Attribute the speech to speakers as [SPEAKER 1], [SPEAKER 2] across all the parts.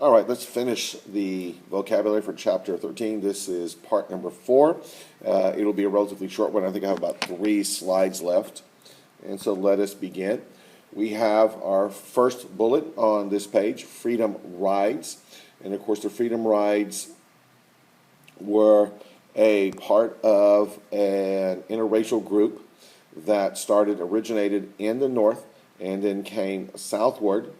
[SPEAKER 1] All right, let's finish the vocabulary for chapter 13. This is part number 4. It'll be a relatively short one. I think I have about 3 slides left. And so let us begin. We have our first bullet on this page, Freedom Rides. And of course, the Freedom Rides were a part of an interracial group that originated in the north and then came southward.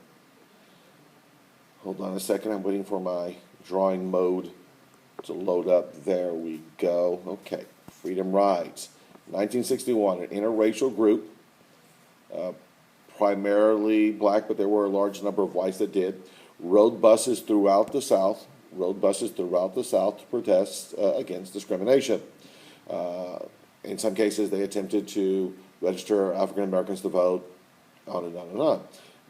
[SPEAKER 1] Hold on a second, I'm waiting for my drawing mode to load up. There we go. Okay, Freedom Rides. 1961, an interracial group, primarily black, but there were a large number of whites that did. Rode buses throughout the South to protest against discrimination. In some cases, they attempted to register African Americans to vote, on and on and on.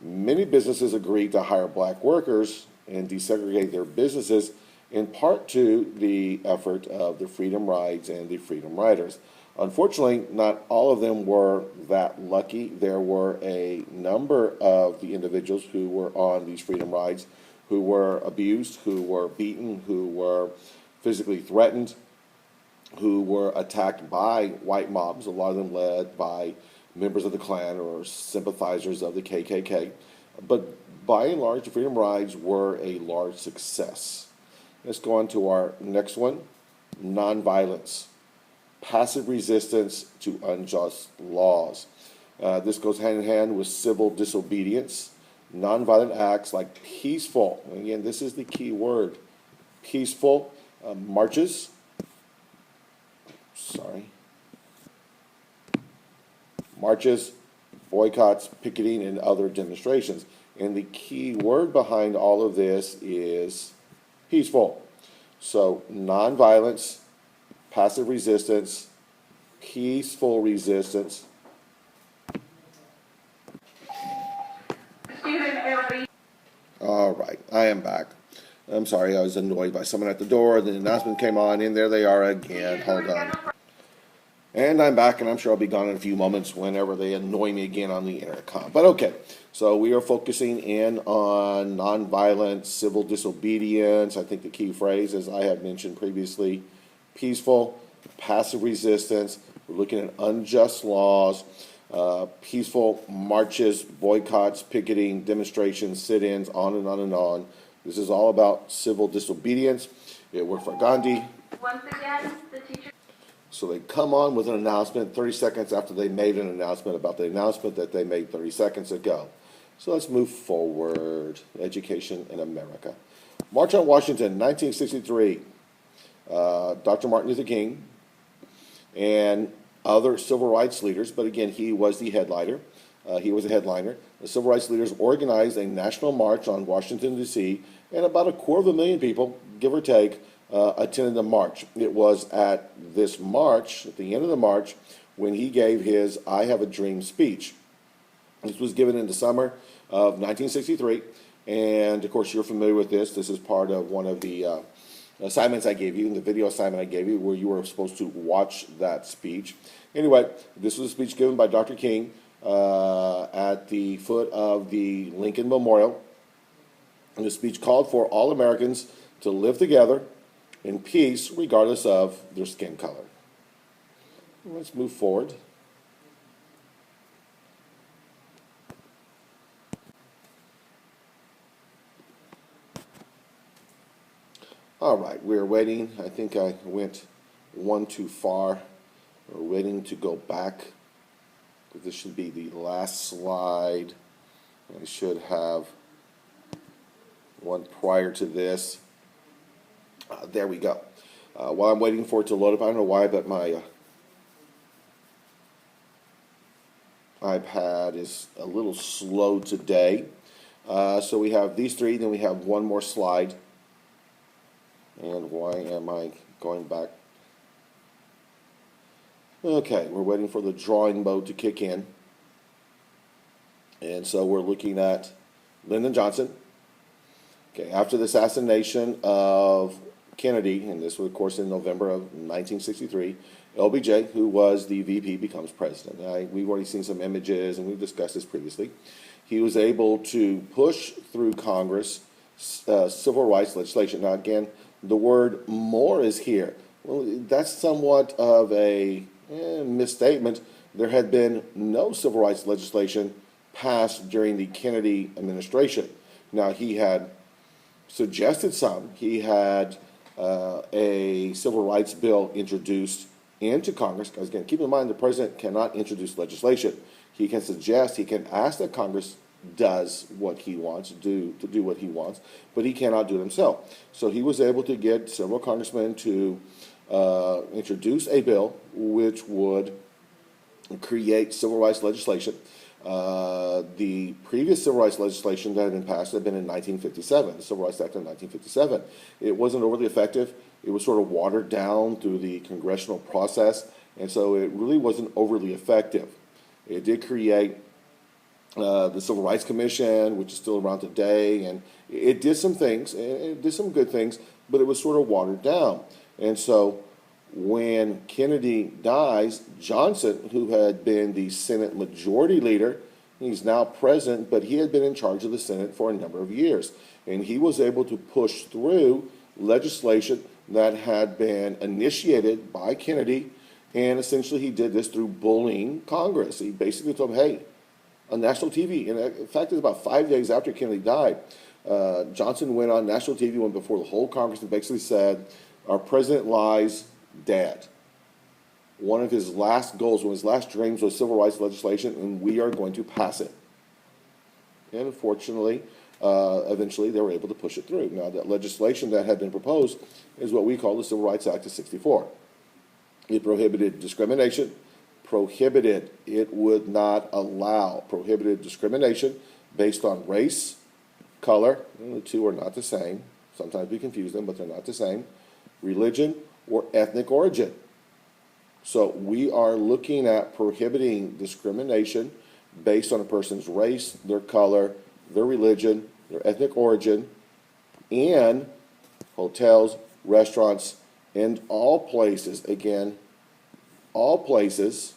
[SPEAKER 1] Many businesses agreed to hire black workers and desegregate their businesses, in part to the effort of the Freedom Rides and the Freedom Riders. Unfortunately, not all of them were that lucky. There were a number of the individuals who were on these Freedom Rides who were abused, who were beaten, who were physically threatened, who were attacked by white mobs, a lot of them led by members of the Klan or sympathizers of the KKK. But by and large, the Freedom Rides were a large success. Let's go on to our next one, nonviolence, passive resistance to unjust laws. This goes hand in hand with civil disobedience. Nonviolent acts like peaceful, again, this is the key word, peaceful marches, boycotts, picketing, and other demonstrations. And the key word behind all of this is peaceful. So nonviolence, passive resistance, peaceful resistance. All right, I am back. I'm sorry, I was annoyed by someone at the door. The announcement came on, and there they are again. Hold on. And I'm back, and I'm sure I'll be gone in a few moments whenever they annoy me again on the intercom. But okay, so we are focusing in on nonviolent civil disobedience. I think the key phrase, as I have mentioned previously, peaceful, passive resistance. We're looking at unjust laws, peaceful marches, boycotts, picketing, demonstrations, sit-ins, on and on and on. This is all about civil disobedience. It worked for Gandhi.
[SPEAKER 2] Once again, the teacher.
[SPEAKER 1] So they come on with an announcement 30 seconds after they made an announcement about the announcement that they made 30 seconds ago. So let's move forward. Education in America. March on Washington, 1963. Dr. Martin Luther King and other civil rights leaders, but again, he was the headliner. The civil rights leaders organized a national march on Washington, D.C., and about 250,000 people, give or take, attended the march. It was at this march, at the end of the march, when he gave his I Have a Dream speech. This was given in the summer of 1963, and of course you're familiar with this. This is part of one of the assignments I gave you, the video assignment I gave you, where you were supposed to watch that speech. Anyway, this was a speech given by Dr. King at the foot of the Lincoln Memorial. And the speech called for all Americans to live together in peace regardless of their skin color. Let's move forward. All right, we're waiting. I think I went one too far. We're waiting to go back. This should be the last slide. I should have one prior to this. There we go. While I'm waiting for it to load up, I don't know why, but my iPad is a little slow today. So we have these three, then we have one more slide. And why am I going back? Okay, we're waiting for the drawing mode to kick in. And so we're looking at Lyndon Johnson. Okay, after the assassination of Kennedy, and this was, of course, in November of 1963, LBJ, who was the VP, becomes president. We've already seen some images, and we've discussed this previously. He was able to push through Congress civil rights legislation. Now, again, the word more is here. Well, that's somewhat of a misstatement. There had been no civil rights legislation passed during the Kennedy administration. Now, he had suggested some. He had a civil rights bill introduced into Congress. Because again, keep in mind, the president cannot introduce legislation. He can suggest, he can ask that Congress does what he wants, to do what he wants, but he cannot do it himself. So he was able to get several congressmen to introduce a bill which would create civil rights legislation. The previous civil rights legislation that had been passed had been in 1957, the Civil Rights Act of 1957. It wasn't overly effective. It was sort of watered down through the congressional process, and so it really wasn't overly effective. It did create the Civil Rights Commission, which is still around today, and it did some things, it did some good things, but it was sort of watered down. And so when Kennedy dies, Johnson, who had been the Senate Majority Leader, he's now president, but he had been in charge of the Senate for a number of years. And he was able to push through legislation that had been initiated by Kennedy, and essentially he did this through bullying Congress. He basically told them, hey, on national TV, and in fact, it was about 5 days after Kennedy died, Johnson went on national TV, went before the whole Congress, and basically said, our president lies, dead. One of his last goals, one of his last dreams was civil rights legislation, and we are going to pass it. And unfortunately, eventually they were able to push it through. Now, that legislation that had been proposed is what we call the Civil Rights Act of '64. It prohibited discrimination, it would not allow, prohibited discrimination based on race, color, and the two are not the same. Sometimes we confuse them, but they're not the same. Religion or ethnic origin. So we are looking at prohibiting discrimination based on a person's race, their color, their religion, their ethnic origin, and hotels, restaurants, and all places, again, all places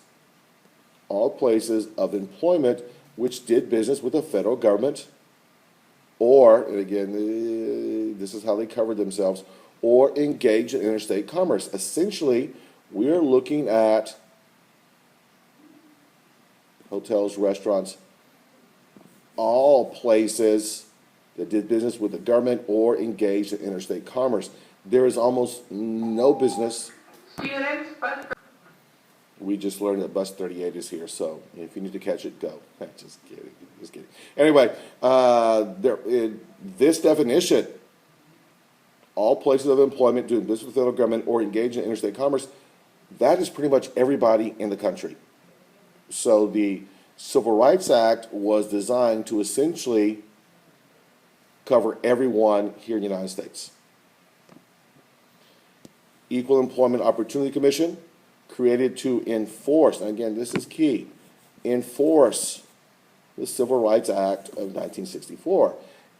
[SPEAKER 1] of employment which did business with the federal government, or, and again, this is how they covered themselves, or engage in interstate commerce. Essentially, we are looking at hotels, restaurants, all places that did business with the government or engaged in interstate commerce. There is almost no business.
[SPEAKER 2] Students,
[SPEAKER 1] We just learned that bus 38 is here, so if you need to catch it, go. Just kidding, just kidding. Anyway, this definition, all places of employment doing business with the federal government or engaged in interstate commerce, that is pretty much everybody in the country. So the Civil Rights Act was designed to essentially cover everyone here in the United States. Equal Employment Opportunity Commission, created to enforce, and again, this is key, enforce the Civil Rights Act of 1964.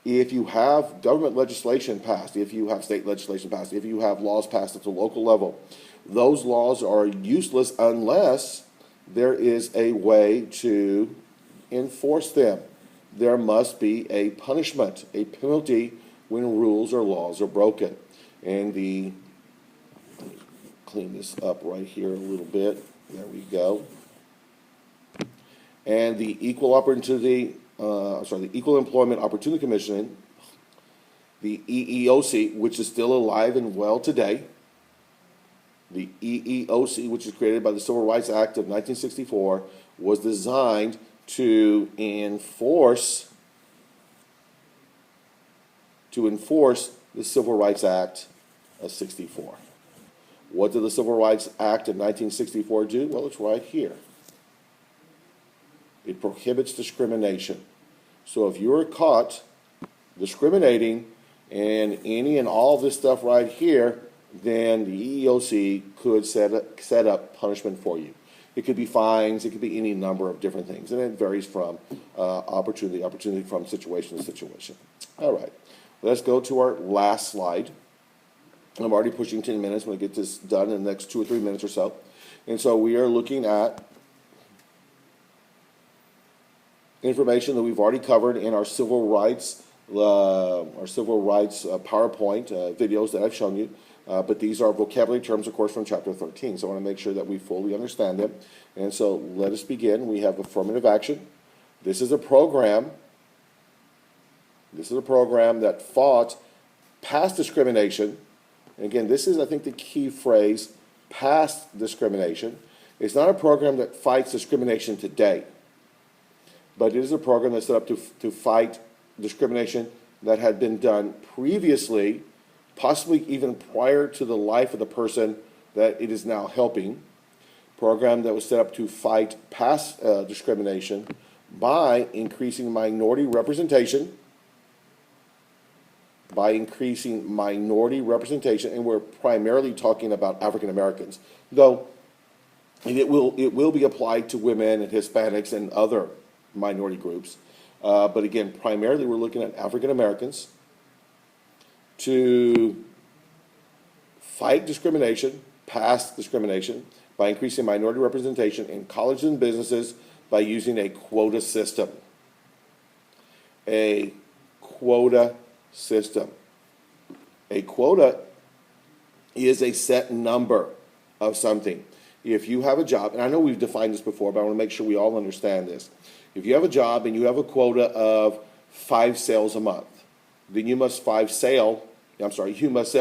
[SPEAKER 1] If you have government legislation passed, if you have state legislation passed, if you have laws passed at the local level, those laws are useless unless there is a way to enforce them. There must be a punishment, a penalty when rules or laws are broken. And let me clean this up right here a little bit. There we go. And the the Equal Employment Opportunity Commission, the EEOC, which is still alive and well today, the EEOC, which was created by the Civil Rights Act of 1964, was designed to enforce the Civil Rights Act of '64. What did the Civil Rights Act of 1964 do? Well, it's right here. It prohibits discrimination. So if you're caught discriminating and any and all this stuff right here, then the EEOC could set up punishment for you. It could be fines, it could be any number of different things, and it varies from opportunity from situation to situation. All right, let's go to our last slide. I'm already pushing 10 minutes. I'm going to get this done in the next 2 or 3 minutes or so. And so we are looking at information that we've already covered in our civil rights or civil rights PowerPoint videos that I've shown you. But these are vocabulary terms, of course, from chapter 13. So I want to make sure that we fully understand them. And so let us begin. We have affirmative action. This is a program. This is a program that fought past discrimination. And again, this is, I think, the key phrase, past discrimination. It's not a program that fights discrimination today, but it is a program that's set up to fight discrimination that had been done previously, possibly even prior to the life of the person that it is now helping. Program that was set up to fight past discrimination by increasing minority representation, and we're primarily talking about African Americans, though it will be applied to women and Hispanics and other minority groups. But again, primarily we're looking at African Americans to fight discrimination, past discrimination, by increasing minority representation in colleges and businesses by using a quota system. A quota system. A quota is a set number of something. If you have a job, and I know we've defined this before, but I want to make sure we all understand this. If you have a job and you have a quota of 5 sales a month, then you must sell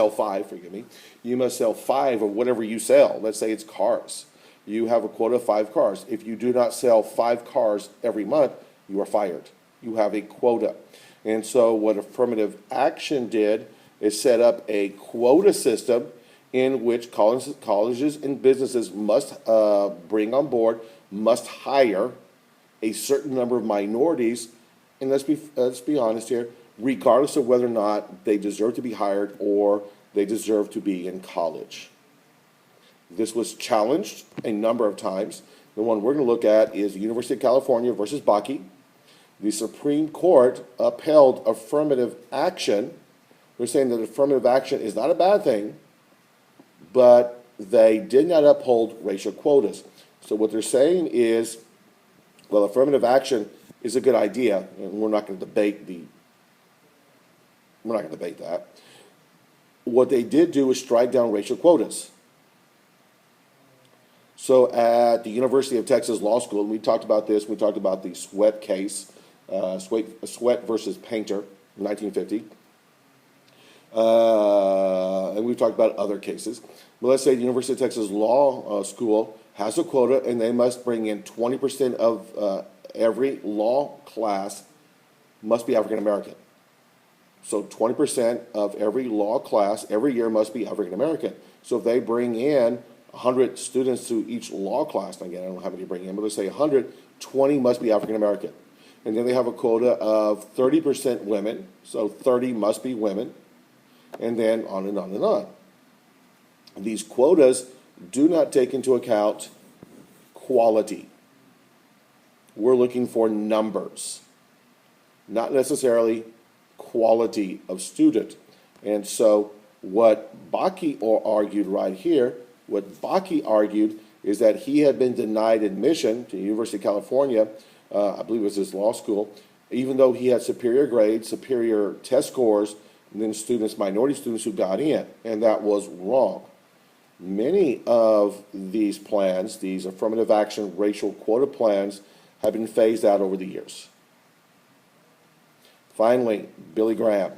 [SPEAKER 1] 5, forgive me. You must sell 5 of whatever you sell. Let's say it's cars. You have a quota of 5 cars. If you do not sell 5 cars every month, you are fired. You have a quota. And so what affirmative action did is set up a quota system in which colleges and businesses must bring on board, must hire a certain number of minorities, and let's be honest here, regardless of whether or not they deserve to be hired or they deserve to be in college. This was challenged a number of times. The one we're going to look at is the University of California versus Bakke. The Supreme Court upheld affirmative action. They're saying that affirmative action is not a bad thing, but they did not uphold racial quotas. So what they're saying is, well, affirmative action is a good idea, and we're not going to debate that. What they did do is strike down racial quotas. So at the University of Texas Law School, and we talked about this, we talked about the Sweat case, Sweat versus Painter, 1950. And we've talked about other cases. But let's say the University of Texas Law School has a quota, and they must bring in 20% of every law class must be African American. So 20% of every law class every year must be African American. So if they bring in 100 students to each law class, and again, I don't know how many bring in, but let's say 100, 20 must be African American. And then they have a quota of 30% women, so 30 must be women, and then on and on and on. These quotas do not take into account quality. We're looking for numbers, not necessarily quality of student. And so what Bakke argued right here, is that he had been denied admission to the University of California, I believe it was his law school, even though he had superior grades, superior test scores than minority students who got in, and that was wrong. Many of these plans, these affirmative action racial quota plans, have been phased out over the years. Finally, Billy Graham,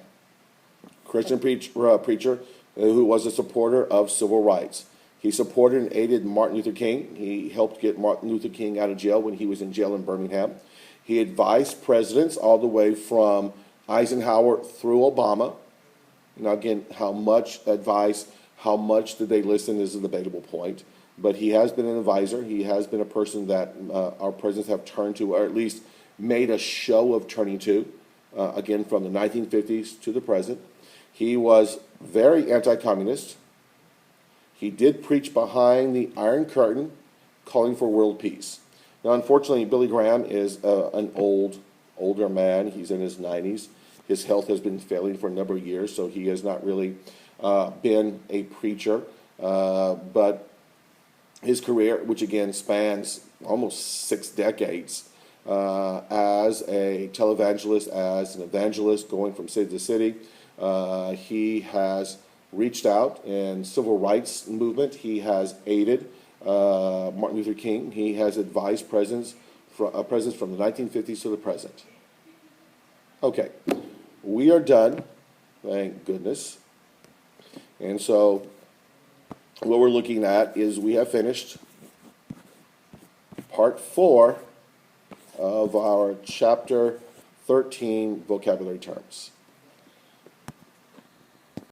[SPEAKER 1] Christian preacher who was a supporter of civil rights. He supported and aided Martin Luther King. He helped get Martin Luther King out of jail when he was in jail in Birmingham. He advised presidents all the way from Eisenhower through Obama. Now again, how much advice, how much did they listen is a debatable point. But he has been an advisor. He has been a person that our presidents have turned to, or at least made a show of turning to, again, from the 1950s to the present. He was very anti-communist. He did preach behind the Iron Curtain, calling for world peace. Now, unfortunately, Billy Graham is an older man. He's in his 90s. His health has been failing for a number of years, so he has not really been a preacher. But his career, which again spans almost 6 decades, as a televangelist, as an evangelist going from city to city. He has reached out in civil rights movement. He has aided Martin Luther King. He has advised presidents from the 1950s to the present. Okay, we are done, thank goodness. And so what we're looking at is we have finished part 4 of our chapter 13 vocabulary terms.